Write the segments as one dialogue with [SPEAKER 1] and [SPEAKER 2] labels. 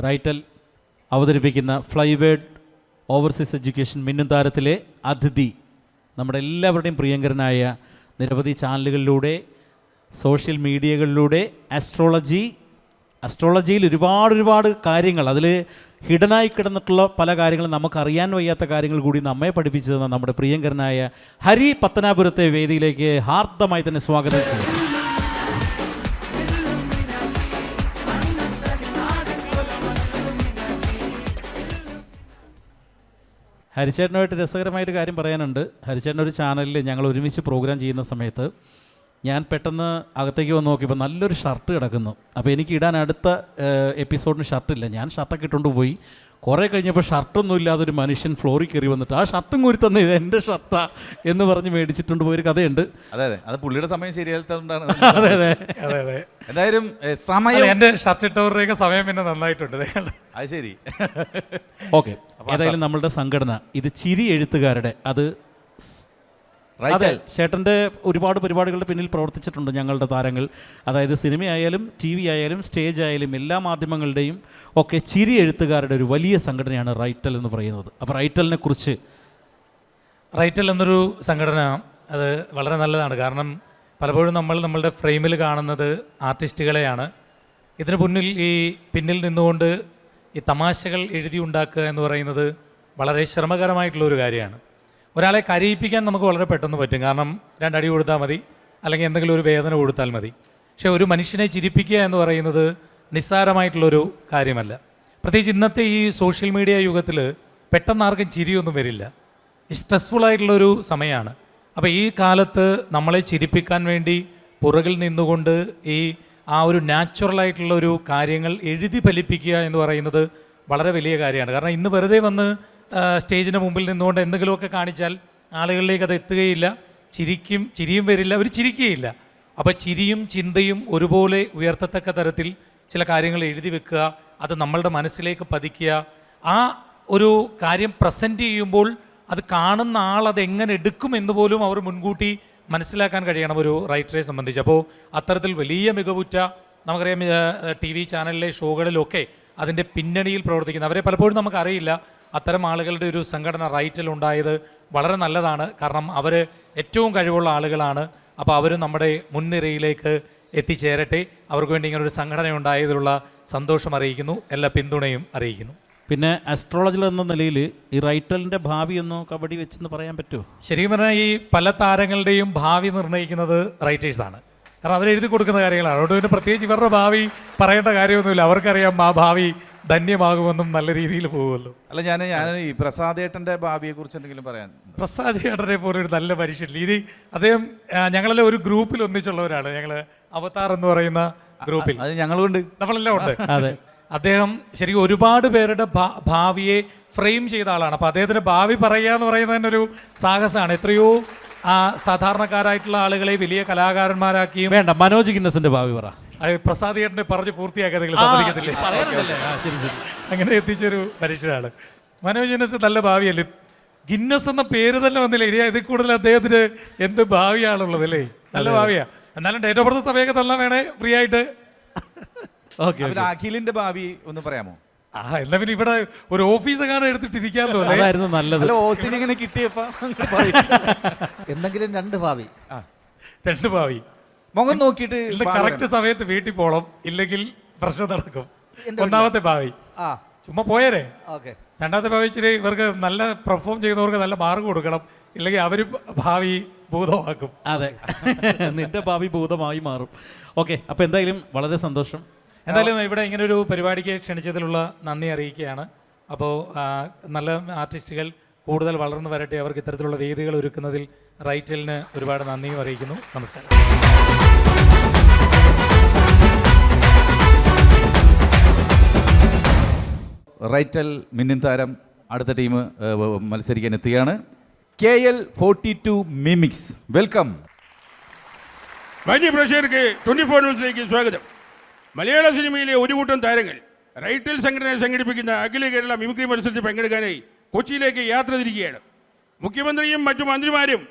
[SPEAKER 1] റൈറ്റൽ അവതരിപ്പിക്കുന്ന ഫ്ലൈവേഡ് overseas education മിന്നും താരത്തിലെ അതിഥി നമ്മുടെ എല്ലാവരുടെയും പ്രിയങ്കരനായ നിരവധി ചാനലുകളിലൂടെ സോഷ്യൽ മീഡിയകളിലൂടെ അസ്ട്രോളജിയിൽ ഒരുപാട് കാര്യങ്ങൾ, അതിൽ ഹിഡനായി കിടന്നിട്ടുള്ള പല കാര്യങ്ങളും നമുക്കറിയാൻ വയ്യാത്ത കാര്യങ്ങൾ കൂടി നമ്മെ പഠിപ്പിച്ചു തന്ന നമ്മുടെ പ്രിയങ്കരനായ ഹരി പത്തനാപുരത്തെ വേദിയിലേക്ക് ഹാർദമായി തന്നെ സ്വാഗതം ചെയ്യുന്നു. ഹരിച്ചേട്ടനുമായിട്ട് രസകരമായൊരു കാര്യം പറയാനുണ്ട്. ഹരിച്ചേട്ടൻ ഒരു ചാനലിൽ ഞങ്ങൾ ഒരുമിച്ച് പ്രോഗ്രാം ചെയ്യുന്ന സമയത്ത് ഞാൻ പെട്ടെന്ന് അകത്തേക്ക് വന്ന് നോക്കിയപ്പോൾ നല്ലൊരു ഷർട്ട് കിടക്കുന്നു. അപ്പോൾ എനിക്ക് ഇടാൻ അടുത്ത എപ്പിസോഡിന് ഷർട്ടില്ല. ഞാൻ ഷർട്ടൊക്കെ ഇട്ടുകൊണ്ട് പോയി. കുറേ കഴിഞ്ഞപ്പോൾ ഷർട്ടൊന്നും ഇല്ലാതെ ഒരു മനുഷ്യൻ ഫ്ലോറിൽ കയറി വന്നിട്ട് ആ ഷർട്ടും കൂരി തന്നെ ഇത് എൻ്റെ ഷർട്ടാ എന്ന് പറഞ്ഞ് മേടിച്ചിട്ടുണ്ട് പോയൊരു കഥയുണ്ട്.
[SPEAKER 2] അതെ, അത് പുള്ളിയുടെ സമയം ശരിയായിട്ടാണ്.
[SPEAKER 1] അതെ അതെ
[SPEAKER 2] അതെ അതെ. എന്തായാലും സമയം
[SPEAKER 3] എൻ്റെ ഷർട്ട് ഇട്ടവരുടെയൊക്കെ സമയം പിന്നെ നന്നായിട്ടുണ്ട്.
[SPEAKER 2] അത് ശരി.
[SPEAKER 1] ഓക്കെ, ഏതായാലും നമ്മളുടെ സംഘടന ഇത് ചിരി എഴുത്തുകാരുടെ, അത് അതെ, ചേട്ടൻ്റെ ഒരുപാട് പരിപാടികളുടെ പിന്നിൽ പ്രവർത്തിച്ചിട്ടുണ്ട് ഞങ്ങളുടെ താരങ്ങൾ. അതായത് സിനിമയായാലും ടി വി ആയാലും സ്റ്റേജ് ആയാലും എല്ലാ മാധ്യമങ്ങളുടെയും ഒക്കെ ചിരി എഴുത്തുകാരുടെ ഒരു വലിയ സംഘടനയാണ് റൈറ്റൽ എന്ന് പറയുന്നത്. അപ്പോൾ റൈറ്റലിനെ കുറിച്ച്,
[SPEAKER 3] റൈറ്റൽ എന്നൊരു സംഘടന അത് വളരെ നല്ലതാണ്. കാരണം പലപ്പോഴും നമ്മളുടെ ഫ്രെയിമിൽ കാണുന്നത് ആർട്ടിസ്റ്റുകളെയാണ്. ഇതിന് പിന്നിൽ നിന്നുകൊണ്ട് ഈ തമാശകൾ എഴുതി ഉണ്ടാക്കുക എന്ന് പറയുന്നത് വളരെ ശ്രമകരമായിട്ടുള്ളൊരു കാര്യമാണ്. ഒരാളെ കരയിപ്പിക്കാൻ നമുക്ക് വളരെ പെട്ടെന്ന് പറ്റും. കാരണം രണ്ടടി കൊടുത്താൽ മതി, അല്ലെങ്കിൽ എന്തെങ്കിലും ഒരു വേദന കൊടുത്താൽ മതി. പക്ഷേ ഒരു മനുഷ്യനെ ചിരിപ്പിക്കുക എന്ന് പറയുന്നത് നിസ്സാരമായിട്ടുള്ളൊരു കാര്യമല്ല. പ്രത്യേകിച്ച് ഇന്നത്തെ ഈ സോഷ്യൽ മീഡിയ യുഗത്തിൽ പെട്ടെന്ന് ആർക്കും ചിരിയൊന്നും വരില്ല. സ്ട്രെസ്ഫുള്ളായിട്ടുള്ളൊരു സമയമാണ്. അപ്പോൾ ഈ കാലത്ത് നമ്മളെ ചിരിപ്പിക്കാൻ വേണ്ടി പുറകിൽ നിന്നുകൊണ്ട് ആ ഒരു നാച്ചുറലായിട്ടുള്ളൊരു കാര്യങ്ങൾ എഴുതി ഫലിപ്പിക്കുക എന്ന് പറയുന്നത് വളരെ വലിയ കാര്യമാണ്. കാരണം ഇന്ന് വെറുതെ വന്ന് സ്റ്റേജിന് മുമ്പിൽ നിന്നുകൊണ്ട് എന്തെങ്കിലുമൊക്കെ കാണിച്ചാൽ ആളുകളിലേക്ക് അത് എത്തുകയില്ല. ചിരിയും വരില്ല, അവർ ചിരിക്കുകയില്ല. അപ്പോൾ ചിരിയും ചിന്തയും ഒരുപോലെ ഉയർത്തത്തക്ക തരത്തിൽ ചില കാര്യങ്ങൾ എഴുതി വെക്കുക, അത് നമ്മളുടെ മനസ്സിലേക്ക് പതിക്കുക. ആ ഒരു കാര്യം പ്രസൻറ്റ് ചെയ്യുമ്പോൾ അത് കാണുന്ന ആൾ അത് എങ്ങനെ എടുക്കും എന്ന് പോലും അവർ മുൻകൂട്ടി മനസ്സിലാക്കാൻ കഴിയണം ഒരു റൈറ്ററെ സംബന്ധിച്ച്. അപ്പോൾ അത്തരത്തിൽ വലിയ മികവുറ്റ, നമുക്കറിയാം ടി വി ചാനലിലെ ഷോകളിലൊക്കെ അതിൻ്റെ പിന്നണിയിൽ പ്രവർത്തിക്കുന്ന അവരെ പലപ്പോഴും നമുക്കറിയില്ല. അത്തരം ആളുകളുടെ ഒരു സംഘടന റൈറ്റൽ ഉണ്ടായത് വളരെ നല്ലതാണ്. കാരണം അവർ ഏറ്റവും കഴിവുള്ള ആളുകളാണ്. അപ്പോൾ അവർ നമ്മുടെ മുൻനിരയിലേക്ക് എത്തിച്ചേരട്ടെ. അവർക്ക് വേണ്ടി ഇങ്ങനെ ഒരു സംഘടന ഉണ്ടായതിലുള്ള സന്തോഷം അറിയിക്കുന്നു, എല്ലാ പിന്തുണയും അറിയിക്കുന്നു.
[SPEAKER 1] പിന്നെ അസ്ട്രോളജർ എന്ന നിലയിൽ ഈ റൈറ്റലിൻ്റെ ഭാവി ഒന്ന് കബഡി വെച്ചെന്ന് പറയാൻ പറ്റുമോ?
[SPEAKER 3] ശരിക്കും പറഞ്ഞാൽ ഈ പല താരങ്ങളുടെയും ഭാവി നിർണ്ണയിക്കുന്നത് റൈറ്റേഴ്സാണ്. കാരണം അവരെഴുതി കൊടുക്കുന്ന കാര്യങ്ങളാണ്. അതുകൊണ്ട് പിന്നെ പ്രത്യേകിച്ച് ഇവരുടെ ഭാവി പറയേണ്ട കാര്യമൊന്നുമില്ല. അവർക്കറിയാം ആ ഭാവി ധന്യമാകുമെന്നും നല്ല രീതിയിൽ പോകുമല്ലോ.
[SPEAKER 2] അല്ല, ഞാൻ ഈ പ്രസാദേട്ടൻ്റെ ഭാവിയെ കുറിച്ച് എന്തെങ്കിലും പറയാൻ.
[SPEAKER 3] പ്രസാദേട്ടനെ പോലെ ഒരു നല്ല മനുഷ്യൻ. ഇനി അദ്ദേഹം ഞങ്ങളെല്ലാം ഒരു ഗ്രൂപ്പിൽ ഒന്നിച്ചുള്ളവരാണ്. ഞങ്ങൾ അവതാർ എന്ന് പറയുന്ന ഗ്രൂപ്പിൽ
[SPEAKER 2] അത് ഞങ്ങളുണ്ട്,
[SPEAKER 3] നമ്മളെല്ലാം ഉണ്ട്.
[SPEAKER 1] അതെ,
[SPEAKER 3] അദ്ദേഹം ശരിക്കും ഒരുപാട് പേരുടെ ഭാവിയെ ഫ്രെയിം ചെയ്ത ആളാണ്. അപ്പോൾ അദ്ദേഹത്തിൻ്റെ ഭാവി പറയുക എന്ന് പറയുന്നത് തന്നെ ഒരു സാഹസമാണ്. എത്രയോ സാധാരണക്കാരായിട്ടുള്ള ആളുകളെ വലിയ കലാകാരന്മാരാക്കിയും.
[SPEAKER 1] വേണ്ട, മനോജ് ഗിന്നസിന്റെ ഭാവി പറ.
[SPEAKER 3] പ്രസാദ് ചേട്ടനെ പറഞ്ഞ് പൂർത്തിയാക്കാൻ നിങ്ങൾ സമ്മതിക്കത്തില്ലേ? അങ്ങനെ എത്തിച്ചൊരു മനുഷ്യനാണ് മനോജ് ഗിന്നസ്. നല്ല ഭാവിയല്ലേ? ഗിന്നസ് എന്ന പേര് തന്നെ വന്നില്ലേ? ഇനി ഇതിൽ കൂടുതൽ അദ്ദേഹത്തിന് എന്ത് ഭാവിയാണുള്ളത് അല്ലേ? നല്ല ഭാവിയാണ്. എന്നാലും ഡേറ്റ് ഓഫ് ബർത്ത് സമയമൊക്കെ തന്നെ വേണേ ഫ്രീ ആയിട്ട്.
[SPEAKER 2] അഖിലിന്റെ ഭാവി ഒന്ന് പറയാമോ?
[SPEAKER 3] എന്നാ പിന്നെ ഇവിടെ ഒരു ഓഫീസ് കാണാൻ എടുത്തിട്ടിരിക്കാമല്ലോ.
[SPEAKER 1] അതായിരുന്നു നല്ലത്.
[SPEAKER 2] ഇങ്ങനെ കിട്ടിയപ്പോ
[SPEAKER 4] എന്തെങ്കിലും രണ്ട് ഭാവി
[SPEAKER 2] മുഖം നോക്കിയിട്ട്
[SPEAKER 3] കറക്റ്റ് സമയത്ത് വീട്ടിൽ പോകണം, ഇല്ലെങ്കിൽ പ്രശ്നം നടക്കും. ഒന്നാമത്തെ ഭാവി ചുമ്മാ പോയേരെ. രണ്ടാമത്തെ ഭാവി ഇച്ചിരി ഇവർക്ക് നല്ല പെർഫോം ചെയ്യുന്നവർക്ക് നല്ല മാർക്ക് കൊടുക്കണം, ഇല്ലെങ്കിൽ അവർ ഭാവി ഭൂതമാക്കും.
[SPEAKER 1] അതെ, നിന്റെ ഭാവി ഭൂതമായി മാറും. ഓക്കെ, അപ്പോൾ എന്തായാലും വളരെ സന്തോഷം.
[SPEAKER 3] എന്തായാലും ഇവിടെ ഇങ്ങനൊരു പരിപാടിക്ക് ക്ഷണിച്ചതിലുള്ള നന്ദി അറിയിക്കുകയാണ്. അപ്പോൾ നല്ല ആർട്ടിസ്റ്റുകൾ കൂടുതൽ വളർന്നു വരട്ടെ. അവർക്ക് ഇത്തരത്തിലുള്ള വേദികൾ ഒരുക്കുന്നതിൽ റൈറ്റലിന് ഒരുപാട് നന്ദിയും അറിയിക്കുന്നു. നമസ്കാരം.
[SPEAKER 2] റൈറ്റൽ മിന്നും താരം അടുത്ത ടീം മത്സരിക്കാൻ എത്തുകയാണ്. KL42 mimics. വെൽക്കം.
[SPEAKER 5] വലിയ പ്രേക്ഷകർക്ക് 24 ന്യൂസിലേക്ക് സ്വാഗതം. മലയാള സിനിമയിലെ ഒരു കൂട്ടം താരങ്ങൾ റൈറ്റൽ സംഘടന സംഘടിപ്പിക്കുന്ന അഖില കേരള മിമിക്രി മത്സരത്തിൽ പങ്കെടുക്കാനായി കൊച്ചിയിലേക്ക് യാത്ര തിരിക്കുകയാണ്. മുഖ്യമന്ത്രിയും മറ്റു മന്ത്രിമാരും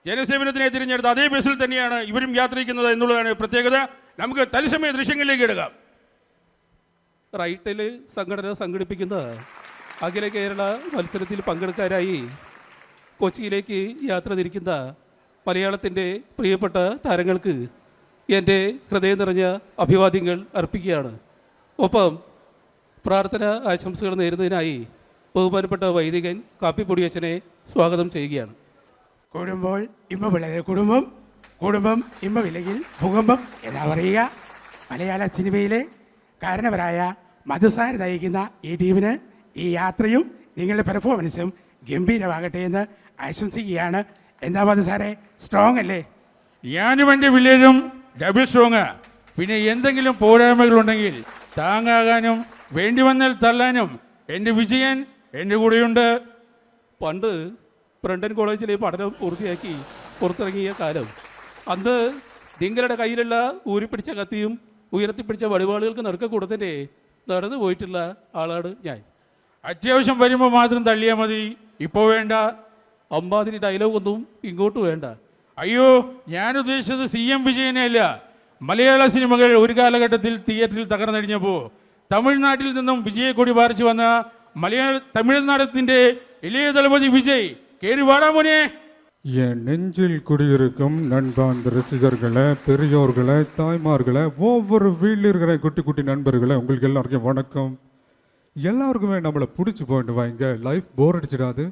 [SPEAKER 5] ജനസേവനത്തിനെ തിരഞ്ഞെടുത്ത അതേ ബസ്സിൽ തന്നെയാണ് ഇവരും യാത്രയ്ക്കുന്നത് എന്നുള്ളതാണ് പ്രത്യേകത. നമുക്ക് തത്സമയ ദൃശ്യങ്ങളിലേക്ക് എടുക്കാം.
[SPEAKER 6] റൈറ്റൽ സംഘടന സംഘടിപ്പിക്കുന്ന അഖില കേരള മത്സരത്തിൽ പങ്കെടുക്കാനായി കൊച്ചിയിലേക്ക് യാത്ര തിരിക്കുന്ന മലയാളത്തിൻ്റെ പ്രിയപ്പെട്ട താരങ്ങൾക്ക് എൻ്റെ ഹൃദയം നിറഞ്ഞ അഭിവാദ്യങ്ങൾ അർപ്പിക്കുകയാണ്. ഒപ്പം പ്രാർത്ഥന ആശംസകൾ നേരുന്നതിനായി ബഹുമാനപ്പെട്ട വൈദികൻ കാപ്പിപ്പൊടിയച്ചനെ സ്വാഗതം ചെയ്യുകയാണ്.
[SPEAKER 7] കൂടുമ്പോൾ ഇമ്പ വിളയെ കുടുംബം, കുടുംബം ഇമ്പ വിലയിൽ ഭൂകമ്പം എന്നാ പറയുക. മലയാള സിനിമയിലെ കാരണവരായ മധുസാർ നയിക്കുന്ന ഈ ടീമിന് ഈ യാത്രയും നിങ്ങളുടെ പെർഫോമൻസും ഗംഭീരമാകട്ടെ എന്ന് ആശംസിക്കുകയാണ്. എന്താ മധുസാറെ, സ്ട്രോങ് അല്ലേ?
[SPEAKER 5] ഞാനും എൻ്റെ വില്ലേജും ഡബിൾ സ്ട്രോങ്ങാ. പിന്നെ എന്തെങ്കിലും പോരായ്മകളുണ്ടെങ്കിൽ താങ്ങാകാനും വേണ്ടി വന്നാൽ തള്ളാനും എൻ്റെ വിജയൻ എൻ്റെ കൂടെയുണ്ട്.
[SPEAKER 6] പണ്ട് ബ്രണ്ടൻ കോളേജിലെ പഠനം പൂർത്തിയാക്കി പുറത്തിറങ്ങിയ കാലം, അന്ന് നിങ്ങളുടെ കയ്യിലുള്ള ഊരിപ്പിടിച്ച കത്തിയും ഉയർത്തിപ്പിടിച്ച വടിവാളുകൾക്ക് നറുക്ക കൂടത്തിൻ്റെ നടന്നു പോയിട്ടുള്ള ആളാണ് ഞാൻ.
[SPEAKER 5] അത്യാവശ്യം വരുമ്പോൾ മാത്രം തള്ളിയാൽ മതി, ഇപ്പോൾ വേണ്ട.
[SPEAKER 6] അമ്മാതിരി ഡയലോഗൊന്നും ഇങ്ങോട്ട് വേണ്ട.
[SPEAKER 5] അയ്യോ, ഞാൻ ഉദ്ദേശിച്ചത് CM വിജയനെ അല്ല. മലയാള സിനിമകൾ ഒരു കാലഘട്ടത്തിൽ തിയേറ്ററിൽ തകർന്നടിഞ്ഞപ്പോൾ തമിഴ്നാട്ടിൽ നിന്നും വിജയക്കൊടി പാറിച്ചു വന്ന തമിഴ്നാടത്തിൻ്റെ ഇളയ തലപതി വിജയ് കേറി വാടാമോനെ.
[SPEAKER 8] என் நெஞ்சில் குடியிருக்கும் நண்பார்ந்த ரசிகர்களே, பெரியோர்களே, தாய்மார்களே, ஒவ்வொரு வீட்டில் இருக்கிற குட்டி குட்டி நண்பர்களே, உங்களுக்கு எல்லாருக்கும் வணக்கம். எல்லாருக்குமே நம்மளை பிடிச்சி போயிட்டு வாங்க. லைஃப் போர் அடிச்சிடாது.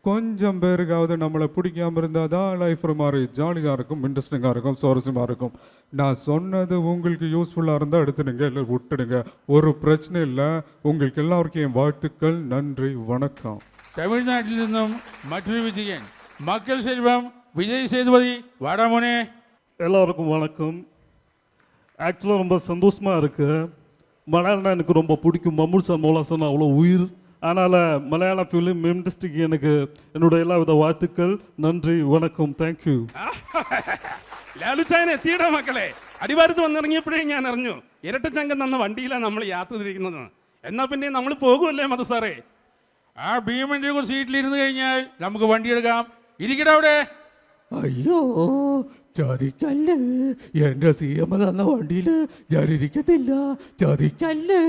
[SPEAKER 8] கொஞ்சம் பேருக்காவது நம்மளை பிடிக்காமல் இருந்தால் தான் லைஃப் ஒரு மாதிரி ஜாலியாக இருக்கும், இன்ட்ரெஸ்டிங்காக இருக்கும், சுவாரஸ்யமாக இருக்கும். நான் சொன்னது உங்களுக்கு யூஸ்ஃபுல்லாக இருந்தால் எடுத்துடுங்க, இல்லை விட்டுடுங்க, ஒரு பிரச்சனை இல்லை. உங்களுக்கு எல்லாருக்கும் என் வாழ்த்துக்கள். நன்றி, வணக்கம்.
[SPEAKER 5] തമിഴ്നാട്ടിൽ നിന്നും മറ്റൊരു വിജയൻ, മക്കൾ സെൽവം വിജയ് സേതുപതി വാടാമോനെ.
[SPEAKER 9] எல்லாருக்கும் வணக்கம். ஆக்சுவலாக ரொம்ப சந்தோஷமாக இருக்குது. மலையாளம் எனக்கு ரொம்ப பிடிக்கும். மம்முல் சார் மோலாசன் அவ்வளோ உயிர். அதனால் மலையாள ஃபிலிம் இண்டஸ்ட்ரிக்கு எனக்கு என்னோட எல்லா வித வாழ்த்துக்கள். நன்றி, வணக்கம், தேங்க்யூ.
[SPEAKER 5] ലാലുച്ചായൻ എത്തിയിട മക്കളെ. അടിവാരത്ത് വന്നിറങ്ങിയപ്പോഴേ ഞാൻ അറിഞ്ഞു ഇരട്ടച്ചങ്കം തന്ന വണ്ടിയിലാണ് നമ്മൾ യാത്ര തിരിക്കുന്നത്. എന്നാൽ പിന്നെ നമ്മൾ പോകുമല്ലേ മധു സാറേ? ആ ഭീമൻ്റെ ഒരു സീറ്റിലിരുന്ന് കഴിഞ്ഞാൽ നമുക്ക് വണ്ടി എടുക്കാം. ഇരിക്കട്ടെ അവിടെ.
[SPEAKER 4] അയ്യോ, ചതിക്കല്ലേ. എൻ്റെ CM തന്ന വണ്ടിയിൽ ഞാൻ ഇരിക്കത്തില്ല. ചതിക്കല്ലേ.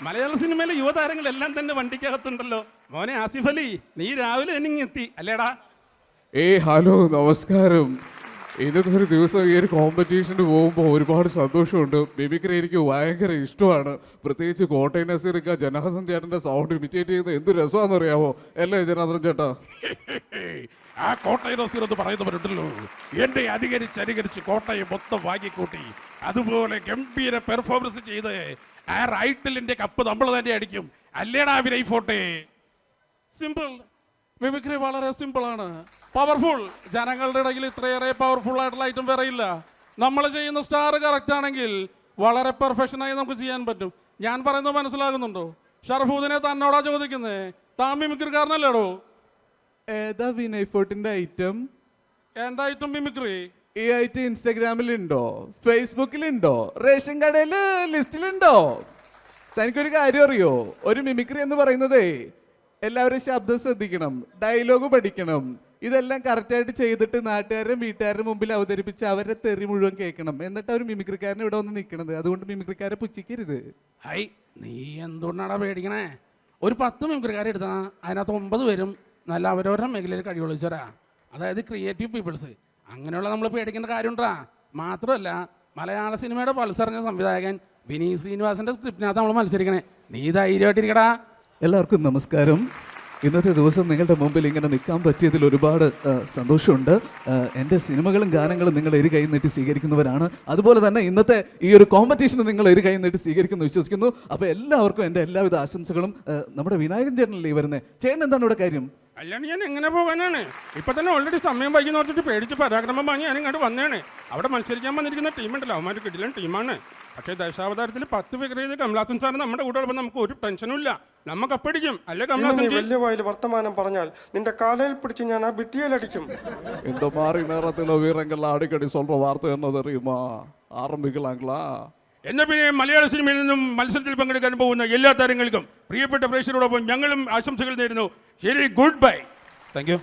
[SPEAKER 5] മലയാള സിനിമയിലെ യുവതാരങ്ങളെല്ലാം തന്നെ വണ്ടിക്കകത്തുണ്ടല്ലോ. മോനെ ആസിഫ് അലി, നീ രാവിലെ തന്നെ ഇങ്ങ് എത്തി അല്ലേടാ?
[SPEAKER 8] ഹലോ, നമസ്കാരം. ഇന്നത്തെ ഒരു ദിവസം ഈ ഒരു കോമ്പറ്റീഷന് പോകുമ്പോൾ ഒരുപാട് സന്തോഷമുണ്ട്. മിമിക്രി എനിക്ക് ഭയങ്കര ഇഷ്ടമാണ്. പ്രത്യേകിച്ച് കോട്ടയം നസീറൊക്കെ ജനാർദ്ദൻ ചേട്ടൻ്റെ സൗണ്ട് ഇമിറ്റേറ്റ് ചെയ്യുന്നത് എന്ത് രസമാണെന്ന് അറിയാമോ? അല്ലേ ജനാർദ്ദൻ ചേട്ടാ?
[SPEAKER 5] ആ കോട്ടയം നസീർ എന്ന് പറയുന്നവരുണ്ടല്ലോ, എന്നെ അനുകരിച്ച് കോട്ടയം മൊത്തം വാങ്ങിക്കൂട്ടി. അതുപോലെ ഗംഭീര പെർഫോമൻസ് ചെയ്ത് ആ റൈറ്റലിന്റെ കപ്പ് നമ്മൾ തന്നെ അടിക്കും അല്ലേടാ വിനയ് ഫോട്ടെ?
[SPEAKER 6] സിമ്പിൾ. മിമിക്രി വളരെ സിമ്പിളാണ്, പവർഫുൾ. ജനങ്ങളുടെ ഇടയിൽ ഇത്രയേറെ പവർഫുൾ ആയിട്ടുള്ള ഐറ്റം വേറെ ഇല്ല. നമ്മൾ ചെയ്യുന്ന സ്റ്റാർ കറക്റ്റ് ആണെങ്കിൽ വളരെ പെർഫെക്ഷനായി നമുക്ക് ചെയ്യാൻ പറ്റും. ഞാൻ പറയുന്നത് മനസ്സിലാകുന്നുണ്ടോ? ഷറഫുദ്ദീനെ തന്നോടാ ചോദിക്കുന്നേ, താൻ മിമിക്രിക്കാരനല്ലേടോ?
[SPEAKER 8] ഏതാ വിനയ് ഫോർട്ടിൻ്റെ ഐറ്റം?
[SPEAKER 6] എന്താ ഐറ്റം മിമിക്രി?
[SPEAKER 8] ഈ ഐറ്റം ഇൻസ്റ്റാഗ്രാമിലുണ്ടോ, ഫേസ്ബുക്കിലുണ്ടോ, റേഷൻ കടയിൽ ലിസ്റ്റിലുണ്ടോ? തനിക്കൊരു കാര്യം അറിയോ? ഒരു മിമിക്രി എന്ന് പറയുന്നതേ എല്ലാവരും ശബ്ദം ശ്രദ്ധിക്കണം, ഡയലോഗ് പഠിക്കണം. ഇതെല്ലാം കറക്റ്റായിട്ട് ചെയ്തിട്ട് നാട്ടുകാരുടെ വീട്ടുകാരുടെ മുമ്പിൽ അവതരിപ്പിച്ച് അവരുടെ തെറി മുഴുവൻ കേൾക്കണം. എന്നിട്ട് ഒരു മിമിക്രിക്കാരൻ ഇവിടെ വന്ന് നിൽക്കണത്. അതുകൊണ്ട് മിമിക്രിക്കാരെ പുച്ഛിക്കരുത്.
[SPEAKER 6] ഹൈ, നീ എന്തുകൊണ്ടാടാ പേടിക്കണേ? ഒരു 10 മിമിക്രിക്കാരെ എടുത്താൽ അതിനകത്ത് 9 പേരും നല്ല അവരവരുടെ മേഖലയിൽ കഴിവുള്ളവരാ. അതായത് ക്രിയേറ്റീവ് പീപ്പിൾസ്. അങ്ങനെയുള്ള നമ്മൾ പേടിക്കേണ്ട കാര്യമുണ്ടാ. മാത്രമല്ല, മലയാള സിനിമയുടെ പൾസറിഞ്ഞ സംവിധായകൻ വിനീത് ശ്രീനിവാസന്റെ സ്ക്രിപ്റ്റിനകത്ത് നമ്മൾ മത്സരിക്കണേ. നീ ധൈര്യമായിട്ടിരിക്കടാ.
[SPEAKER 4] എല്ലാവർക്കും നമസ്കാരം. ഇന്നത്തെ ദിവസം നിങ്ങളുടെ മുമ്പിൽ ഇങ്ങനെ നിൽക്കാൻ പറ്റിയതിൽ ഒരുപാട് സന്തോഷമുണ്ട്. എൻ്റെ സിനിമകളും ഗാനങ്ങളും നിങ്ങൾ ഒരു കൈ നീട്ടി സ്വീകരിക്കുന്നവരാണ്. അതുപോലെ തന്നെ ഇന്നത്തെ ഈ ഒരു കോമ്പറ്റീഷന് നിങ്ങൾ ഒരു കൈ നീട്ടി സ്വീകരിക്കുന്നു വിശ്വസിക്കുന്നു. അപ്പോൾ എല്ലാവർക്കും എൻ്റെ എല്ലാവിധ ആശംസകളും. നമ്മുടെ വിനായകൻ ചേട്ടനല്ലേ വരുന്നത്? ചേട്ടൻ എന്താണ് ഇവിടെ കാര്യം?
[SPEAKER 5] അല്ലാണ്ട് ഞാൻ എങ്ങനെ പോകാനാണ്? ഇപ്പൊ തന്നെ ഓൾറെഡി സമയം വൈകി നോക്കിയിട്ട് പേടിച്ച് പരാക്രമം വാങ്ങി ഞാൻ ഇങ്ങോട്ട് വന്നതാണ്. അവിടെ മത്സരിക്കാൻ വന്നിരിക്കുന്ന ടീമുണ്ടല്ലോ, അവന്മാർ കിടിലൻ ടീമാണ്. പക്ഷേ ദശാവതാരത്തിൽ 10 ഫിഗർ ചെയ്ത് കമലാസൻ സാർ നമ്മുടെ കൂടെ ഉള്ളപ്പോൾ നമുക്ക് ഒരു ടെൻഷനും ഇല്ല. നമുക്ക് അപ്പടിക്കും അല്ലേ കമലാസൻ?
[SPEAKER 10] വലിയ വായിൽ വർത്തമാനം പറഞ്ഞാൽ നിന്റെ കാലയിൽ പിടിച്ച് ഞാൻ ആ ഭിത്തിയിലടിക്കും.
[SPEAKER 8] இந்த மாதிரி நேரத்தில் வீரங்கள் அடிக்கடி சொல்ற வார்த்தை என்ன தெரியுமா? ஆரம்பிக்கலாங்களா?
[SPEAKER 5] എന്നാൽ പിന്നെ മലയാള സിനിമയിൽ നിന്നും മത്സരത്തിൽ പങ്കെടുക്കാൻ പോകുന്ന എല്ലാ താരങ്ങൾക്കും പ്രിയപ്പെട്ട പ്രേക്ഷകരോടൊപ്പം ഞങ്ങളും ആശംസകൾ നേരുന്നു. ശരി, ഗുഡ് ബൈ.
[SPEAKER 6] Thank you.